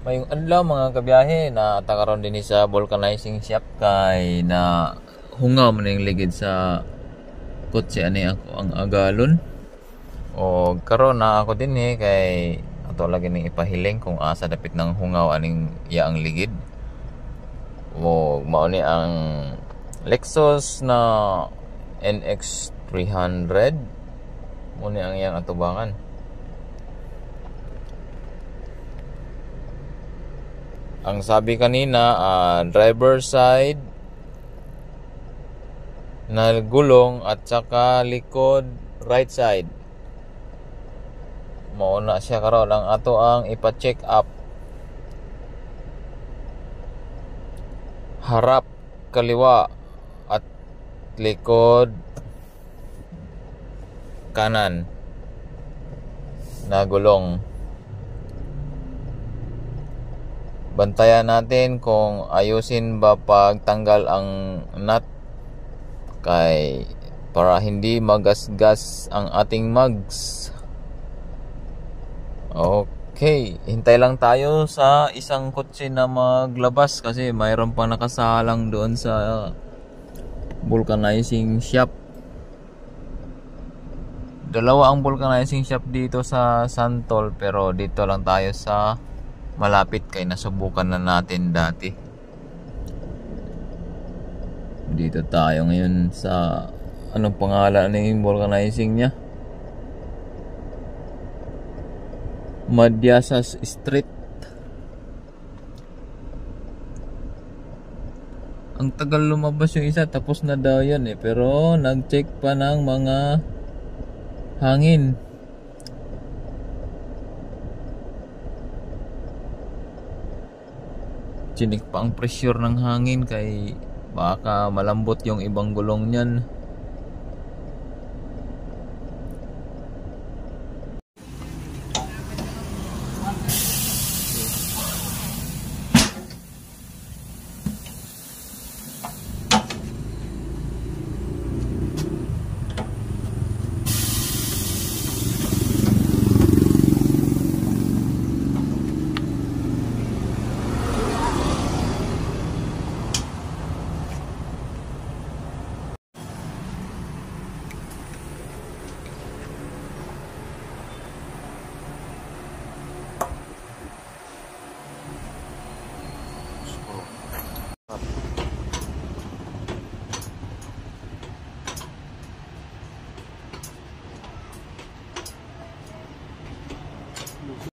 Mayong adlaw mga kabiyahe na tagaron din sa vulcanizing shop kay na hungaw man yung ligid sa kotse ani ako ang agalon. O karon na ako din kay ato lagi ning ipahiling kung asa dapit ng hungaw aning iya ang ligid. O mao ni ang Lexus na NX 300 mo ni ang iyang atubangan. Ang sabi kanina, driver side na gulong at saka likod right side. Mauna siya karon ang ato ang ipa-check up. Harap kaliwa at likod kanan na gulong. Bantayan natin kung ayusin ba pagtanggal ang nut kay para hindi magasgas ang ating mags. Okay, hintay lang tayo sa isang kotse na maglabas kasi mayroon pang nakasalang doon sa vulcanizing shop. Dalawa ang vulcanizing shop dito sa Santol pero dito lang tayo sa malapit kay nasubukan na natin dati. Dito tayo ngayon sa anong pangalan ng vulcanizing niya? Madiasas Street. Ang tagal lumabas yung isa tapos na daw yan pero nag-check pa ng mga hangin. Chinik pa ang pressure ng hangin kay baka malambot yung ibang gulong niyan.